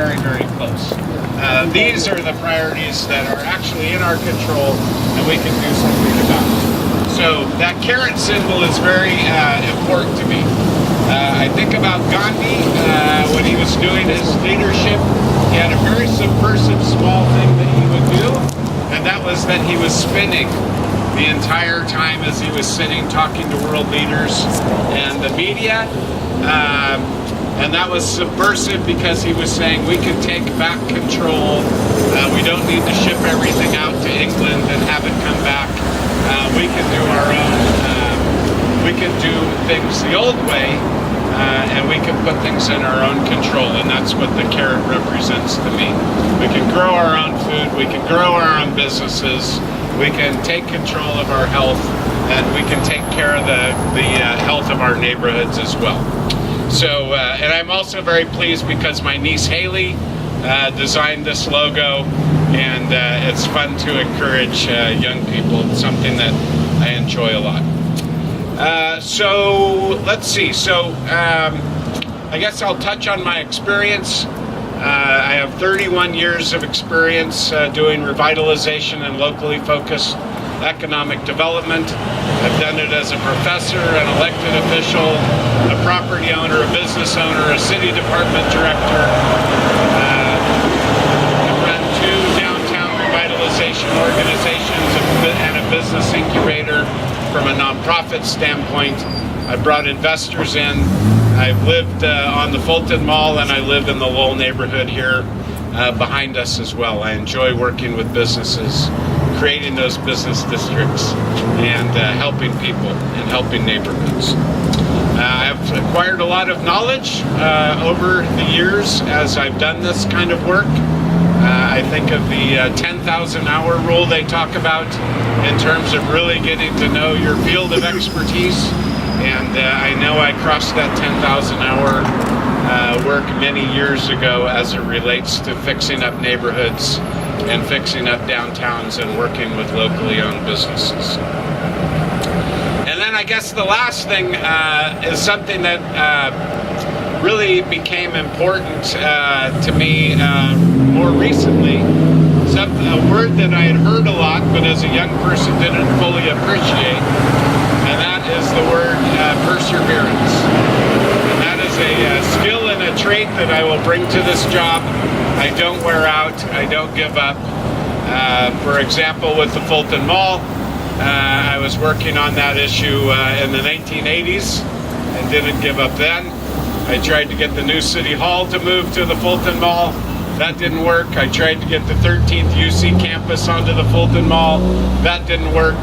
very, very close. These are the priorities that are actually in our control and we can do something about. So that carrot symbol is very important to me. I think about Gandhi when he was doing his leadership. He had a very subversive small thing that he would do, and that was that he was spinning the entire time as he was sitting talking to world leaders and the media. And that was subversive because he was saying we can take back control. We don't need to ship everything out to England and have it come back. We can do our own. We can do things the old way, and we can put things in our own control. And that's what the carrot represents to me. We can grow our own food. We can grow our own businesses. We can take control of our health, and we can take care of the health of our neighborhoods as well. So, and I'm also very pleased because my niece Haley designed this logo, and it's fun to encourage young people. It's something that I enjoy a lot. So let's see. So I guess I'll touch on my experience. I have 31 years of experience doing revitalization and locally focused economic development. I've done it as a professor, an elected official, a property owner, a business owner, a city department director. I've run 2 downtown revitalization organizations and a business incubator from a nonprofit standpoint. I brought investors in. I've lived on the Fulton Mall, and I live in the Lowell neighborhood here behind us as well. I enjoy working with businesses, creating those business districts, and helping people and helping neighborhoods. I've acquired a lot of knowledge over the years as I've done this kind of work. I think of the 10,000 hour rule they talk about in terms of really getting to know your field of expertise. And I know I crossed that 10,000 hour work many years ago as it relates to fixing up neighborhoods and fixing up downtowns and working with locally owned businesses. And then I guess the last thing is something that really became important to me more recently. A word that I had heard a lot, but as a young person didn't fully appreciate, and that is the word perseverance. And that is a skill and a trait that I will bring to this job. I don't wear out, I don't give up. For example, with the Fulton Mall, I was working on that issue in the 1980s and didn't give up then. I tried to get the new City Hall to move to the Fulton Mall. That didn't work. I tried to get the 13th UC campus onto the Fulton Mall. That didn't work.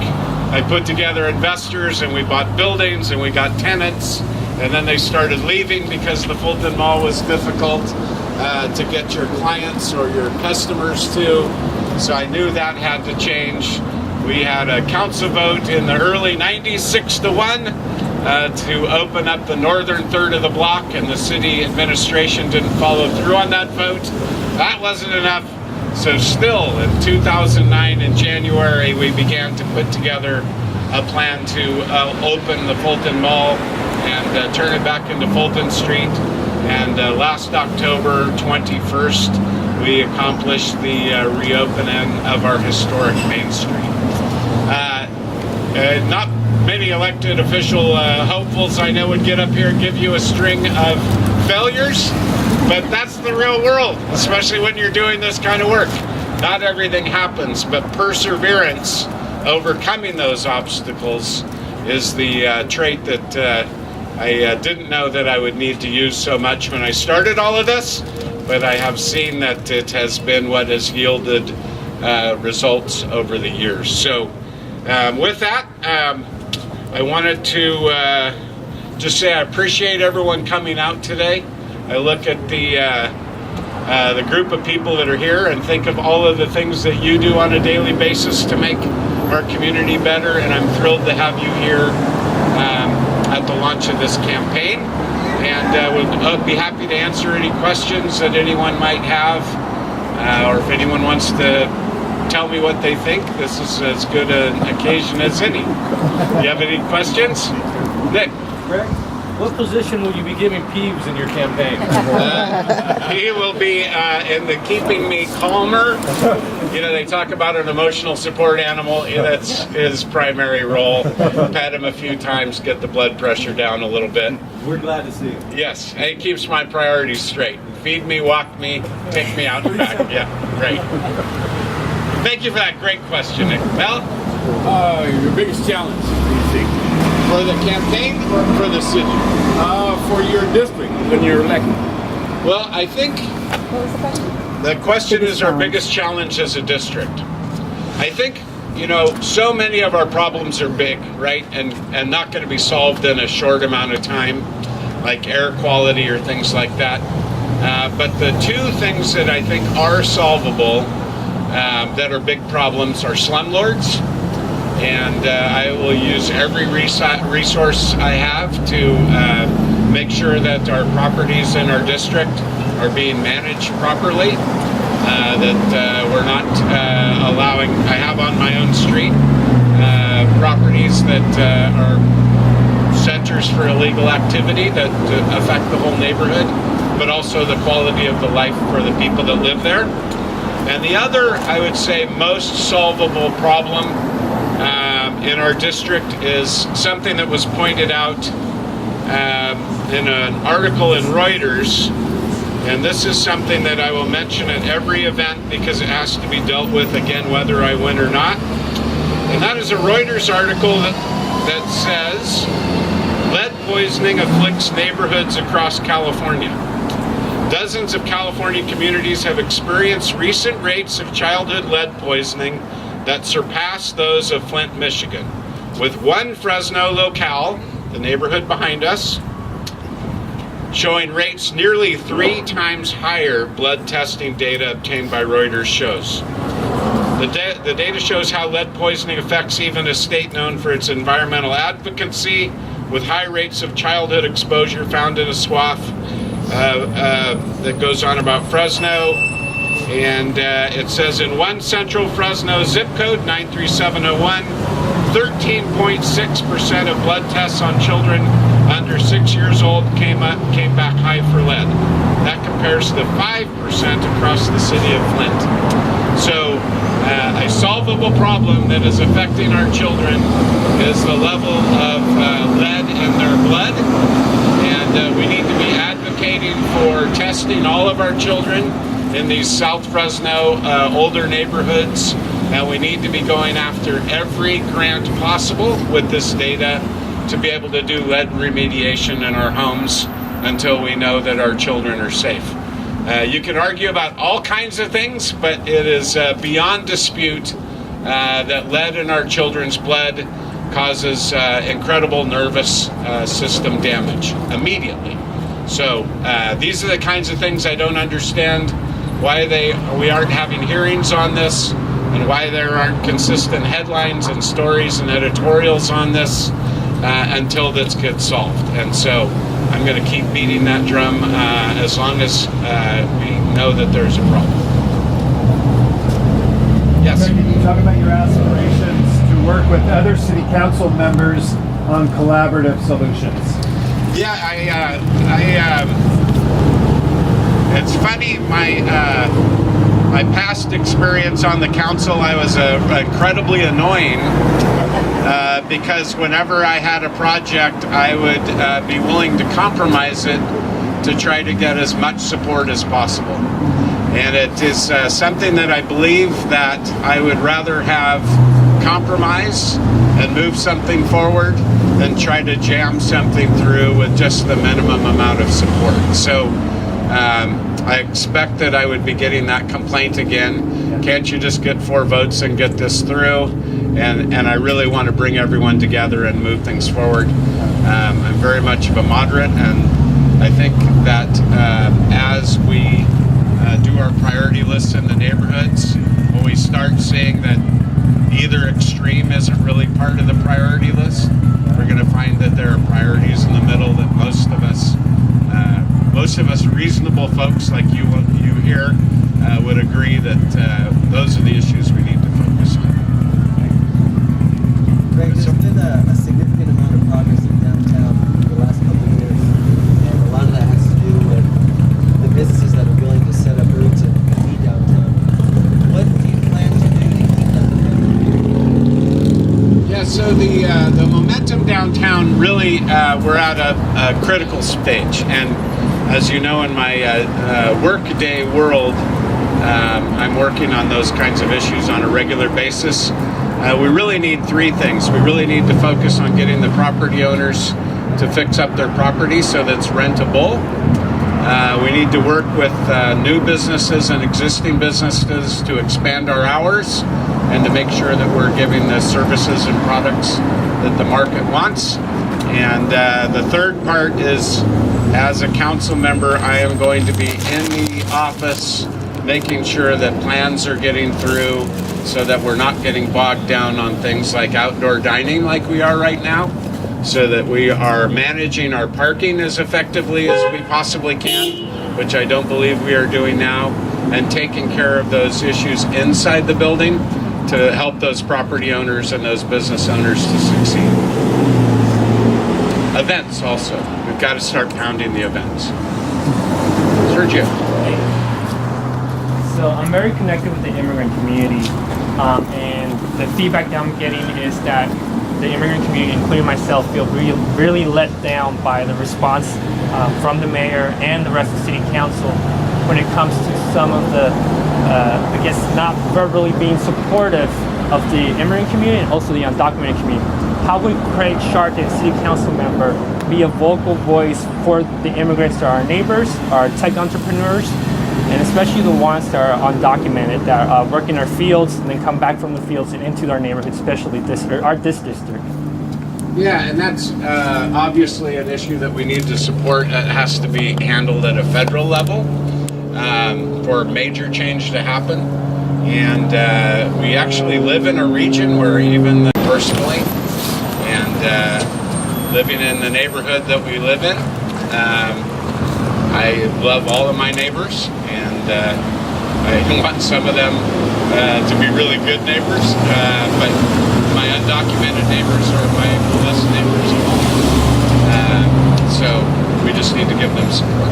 I put together investors and we bought buildings and we got tenants, and then they started leaving because the Fulton Mall was difficult to get your clients or your customers to. So I knew that had to change. We had a council vote in the early 90s, 6-1, to open up the northern third of the block, and the city administration didn't follow through on that vote. That wasn't enough. So still in 2009 in January, we began to put together a plan to open the Fulton Mall and turn it back into Fulton Street. And last October 21st, we accomplished the reopening of our historic Main Street. Not many elected official hopefuls I know would get up here and give you a string of failures, but that's the real world, especially when you're doing this kind of work. Not everything happens, but perseverance, overcoming those obstacles, is the trait that I didn't know that I would need to use so much when I started all of this, but I have seen that it has been what has yielded results over the years. So with that, I wanted to just say I appreciate everyone coming out today. I look at the group of people that are here and think of all of the things that you do on a daily basis to make our community better, and I'm thrilled to have you here at the launch of this campaign, and would be happy to answer any questions that anyone might have, or if anyone wants to tell me what they think. This is as good an occasion as any. Do you have any questions? Nick? Greg, What position will you be giving Peeves in your campaign? He will be in the keeping me calmer. You know, they talk about an emotional support animal. That's his primary role. Pat him a few times, get the blood pressure down a little bit. We're glad to see you. Yes, and he keeps my priorities straight. Feed me, walk me, take me out and back. Yeah, great. Thank you for that great question, Nick. Well, Your biggest challenge, do you think? for the campaign or for the city? For your district when you're elected? Well, I think the question is our biggest challenge as a district. I think, you know, so many of our problems are big, right? And not going to be solved in a short amount of time, like air quality or things like that. But the two things that I think are solvable that are big problems are slumlords. And I will use every resource I have to make sure that our properties in our district are being managed properly, that we're not allowing, I have on my own street properties that are centers for illegal activity that affect the whole neighborhood, but also the quality of the life for the people that live there. And the other, I would say, most solvable problem in our district is something that was pointed out in an article in Reuters, and this is something that I will mention at every event because it has to be dealt with again whether I win or not. And that is a Reuters article that says lead poisoning afflicts neighborhoods across California. Dozens of California communities have experienced recent rates of childhood lead poisoning that surpass those of Flint, Michigan, with one Fresno locale, the neighborhood behind us, showing rates nearly 3 times higher. Blood testing data obtained by Reuters shows. The data shows how lead poisoning affects even a state known for its environmental advocacy, with high rates of childhood exposure found in a swath that goes on about Fresno. And it says in one central Fresno zip code, 93701, 13.6% of blood tests on children under 6 years old came back high for lead. That compares to 5% across the city of Flint. So a solvable problem that is affecting our children is the level of lead in their blood. And we need to be advocating for testing all of our children in these South Fresno older neighborhoods, and we need to be going after every grant possible with this data to be able to do lead remediation in our homes until we know that our children are safe. You can argue about all kinds of things, but it is beyond dispute that lead in our children's blood causes incredible nervous system damage immediately. So these are the kinds of things I don't understand, why we aren't having hearings on this, and why there aren't consistent headlines and stories and editorials on this until this gets solved. And so I'm going to keep beating that drum as long as we know that there's a problem. Yes? Can you talk about your aspirations to work with other city council members on collaborative solutions? Yeah, it's funny, my past experience on the council, I was incredibly annoying because whenever I had a project, I would be willing to compromise it to try to get as much support as possible. And it is something that I believe that I would rather have compromise and move something forward than try to jam something through with just the minimum amount of support. So I expect that I would be getting that complaint again. Can't you just get 4 votes and get this through? And I really want to bring everyone together and move things forward. I'm very much of a moderate, and I think that as we do our priority lists in the neighborhoods, when we start seeing that either extreme isn't really part of the priority list, we're going to find that there are priorities in the middle that most of us reasonable folks like you here would agree that those are the issues we need to focus on. Greg, there's been a significant amount of progress in downtown in the last couple of years. momentum downtown, really, we're at a critical stage. And as you know, in my workday world, I'm working on those kinds of issues on a regular basis. We really need three things. We really need to focus on getting the property owners to fix up their property so that it's rentable. We need to work with new businesses and existing businesses to expand our hours and to make sure that we're giving the services and products that the market wants. And the third part is, as a council member, I am going to be in the office making sure that plans are getting through so that we're not getting bogged down on things like outdoor dining like we are right now, so that we are managing our parking as effectively as we possibly can, which I don't believe we are doing now, and taking care of those issues inside the building to help those property owners and those business owners to succeed. Events also. We've got to start pounding the events. Sergio. So I'm very connected with the immigrant community, and the feedback that I'm getting is that the immigrant community, including myself, feel really let down by the response from the mayor and the rest of the city council when it comes to some of the, I guess, not verbally being supportive of the immigrant community and also the undocumented community. How would Craig Scharton, city council member, be a vocal voice for the immigrants that are our neighbors, our tech entrepreneurs, and especially the ones that are undocumented, that work in our fields and then come back from the fields and into our neighborhood, especially this district? Yeah, and that's obviously an issue that we need to support. It has to be handled at a federal level for major change to happen. And we actually live in a region where even personally, and living in the neighborhood that we live in, I love all of my neighbors, and I want some of them to be really good neighbors, but my undocumented neighbors are my best neighbors of all. So we just need to give them support.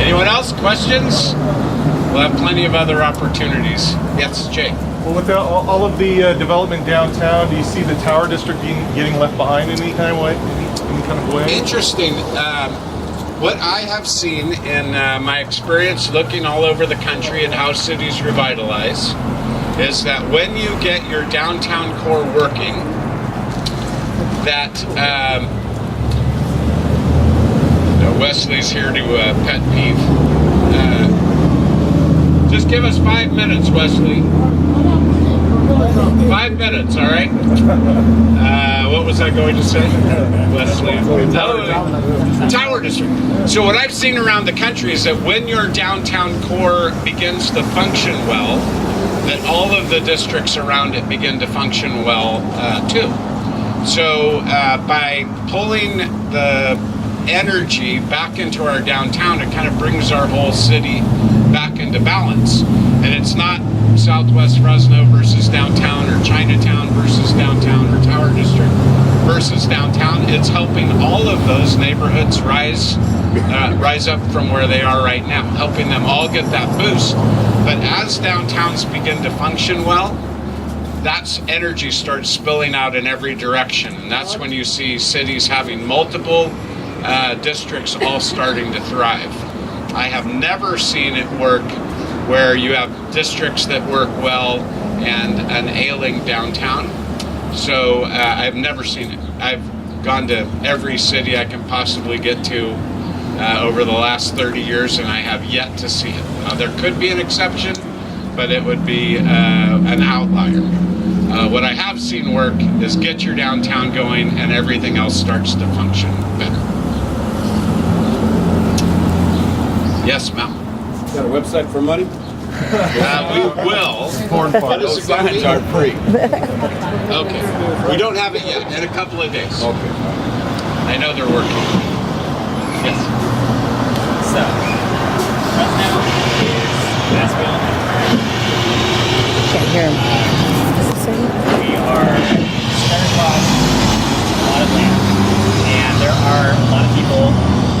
Anyone else? Questions? We'll have plenty of other opportunities. Yes, Jake. Well, with all of the development downtown, do you see the Tower District getting left behind in any kind of way? Interesting. What I have seen in my experience looking all over the country at how cities revitalize is that when you get your downtown core working, that Wesley's here to pet peeve. Just give us 5 minutes, Wesley. 5 minutes, all right? What was I going to say? Wesley. Tower District. So what I've seen around the country is that when your downtown core begins to function well, that all of the districts around it begin to function well too. So by pulling the energy back into our downtown, it kind of brings our whole city back into balance. And it's not Southwest Fresno versus downtown, or Chinatown versus downtown, or Tower District versus downtown. It's helping all of those neighborhoods rise up from where they are right now, helping them all get that boost. But as downtowns begin to function well, that's energy starts spilling out in every direction, and that's when you see cities having multiple districts all starting to thrive. I have never seen it work where you have districts that work well and an ailing downtown. So I've never seen it. I've gone to every city I can possibly get to over the last 30 years, and I have yet to see it. Now, there could be an exception, but it would be an outlier. What I have seen work is get your downtown going and everything else starts to function better. Yes, Mel. Got a website for money? We will. What is it going to be? Are free. Okay. We don't have it yet. In a couple of days. Okay. I know they're working. Yes. So, Fresno is Nashville. Can't hear him. We are spread across a lot of land, and there are a lot of people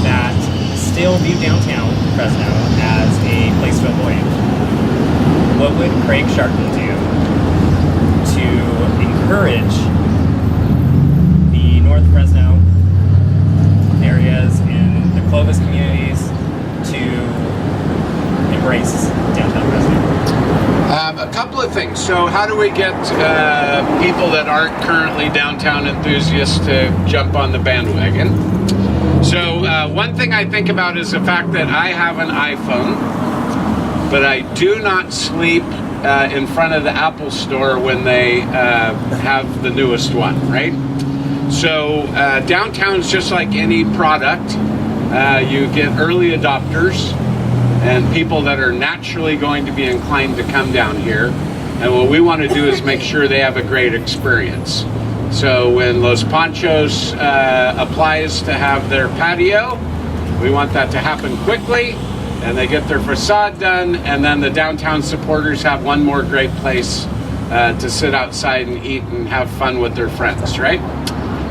that still view downtown Fresno as a place to avoid. what would Craig Scharton do to encourage the North Fresno areas and the Clovis communities to embrace downtown Fresno? A couple of things. So how do we get people that aren't currently downtown enthusiasts to jump on the bandwagon? So one thing I think about is the fact that I have an iPhone, but I do not sleep in front of the Apple store when they have the newest one, right? So downtown's just like any product. You get early adopters and people that are naturally going to be inclined to come down here. And what we want to do is make sure they have a great experience. So when Los Panchos applies to have their patio, we want that to happen quickly, and they get their facade done, and then the downtown supporters have one more great place to sit outside and eat and have fun with their friends, right?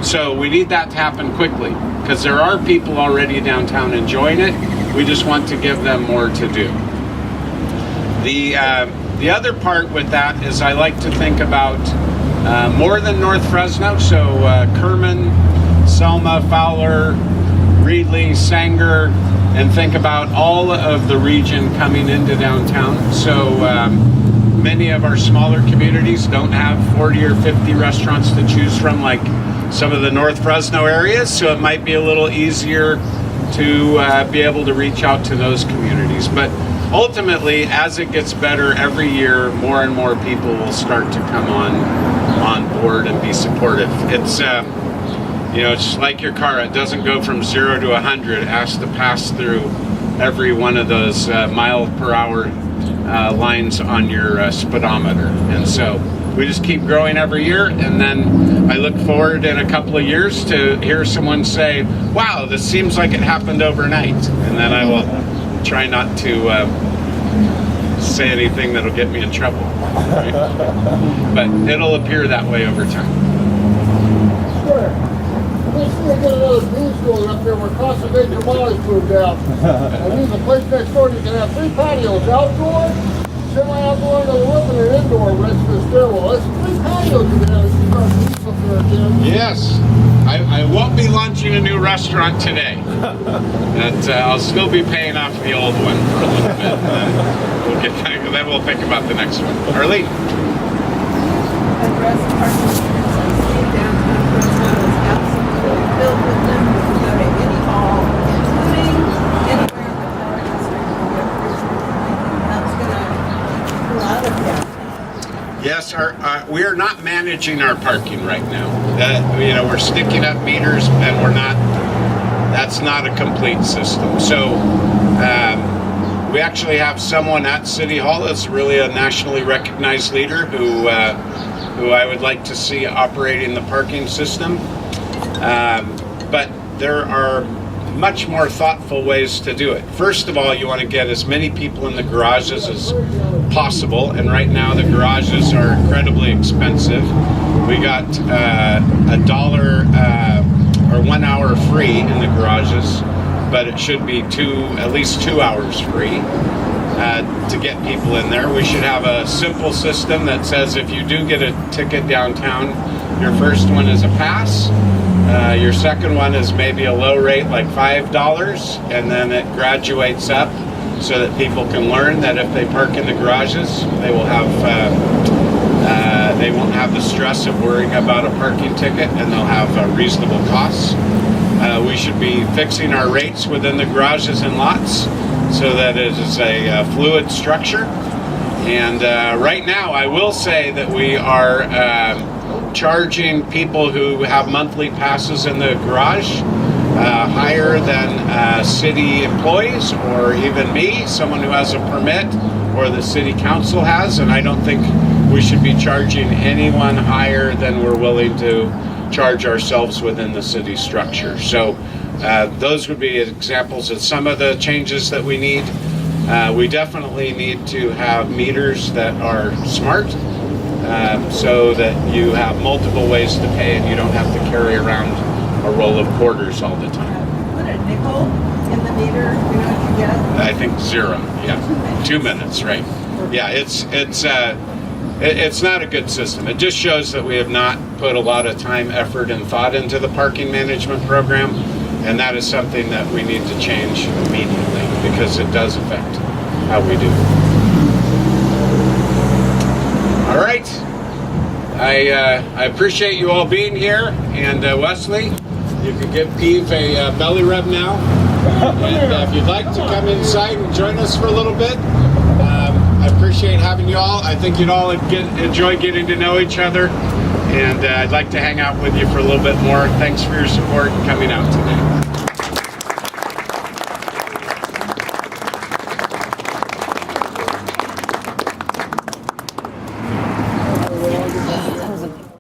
So we need that to happen quickly, because there are people already downtown enjoying it. We just want to give them more to do. The other part with that is I like to think about more than North Fresno, so Kerman, Selma, Fowler, Reedley, Sanger, and think about all of the region coming into downtown. So many of our smaller communities don't have 40 or 50 restaurants to choose from like some of the North Fresno areas, so it might be a little easier to be able to reach out to those communities. But ultimately, as it gets better every year, more and more people will start to come on board and be supportive. It's it's like your car. It doesn't go from 0 to 100. It has to pass through every one of those mile per hour lines on your speedometer. And so we just keep growing every year, and then I look forward in a couple of years to hear someone say, wow, this seems like it happened overnight. And then I will try not to say anything that'll get me in trouble. Right? But it'll appear that way over time. Sure. We see get another bean store up there where Casa de Tamales moved out. And there's a place next door you can have 3 patios, outdoor, semi-outdoor, and a living and indoor rest of the stairwell. That's 3 patios you can have if you start beans up there again. Yes. I won't be launching a new restaurant today. But I'll still be paying off the old one for a little bit. We'll get back, and then we'll think about the next one. Arlene. Address parking meters. Downtown Fresno is absolutely filled with them. You can go to any hall, including anywhere in the tower district. That's going to pull out of downtown. Yes, we are not managing our parking right now. We're sticking up meters, and we're not. That's not a complete system. So we actually have someone at City Hall that's really a nationally recognized leader who I would like to see operating the parking system. But there are much more thoughtful ways to do it. First of all, you want to get as many people in the garages as possible, and right now the garages are incredibly expensive. We got $1 or 1 hour free in the garages, but it should be at least 2 hours free to get people in there. We should have a simple system that says if you do get a ticket downtown, your first one is a pass. Your second one is maybe a low rate like $5, and then it graduates up so that people can learn that if they park in the garages, they will have they won't have the stress of worrying about a parking ticket, and they'll have reasonable costs. We should be fixing our rates within the garages and lots so that it is a fluid structure. And right now, I will say that we are charging people who have monthly passes in the garage higher than city employees, or even me, someone who has a permit, or the city council has, and I don't think we should be charging anyone higher than we're willing to charge ourselves within the city structure. So those would be examples of some of the changes that we need. We definitely need to have meters that are smart, so that you have multiple ways to pay and you don't have to carry around a roll of quarters all the time. Put a nickel in the meter, you know what you get? I think 0, yeah. 2 minutes, right. Yeah, it's not a good system. It just shows that we have not put a lot of time, effort, and thought into the parking management program, and that is something that we need to change immediately because it does affect how we do. All right. I appreciate you all being here, and Wesley, you can give Peeve a belly rub now. And if you'd like to come inside and join us for a little bit, I appreciate having you all. I think you'd all enjoy getting to know each other, and I'd like to hang out with you for a little bit more. Thanks for your support and coming out today.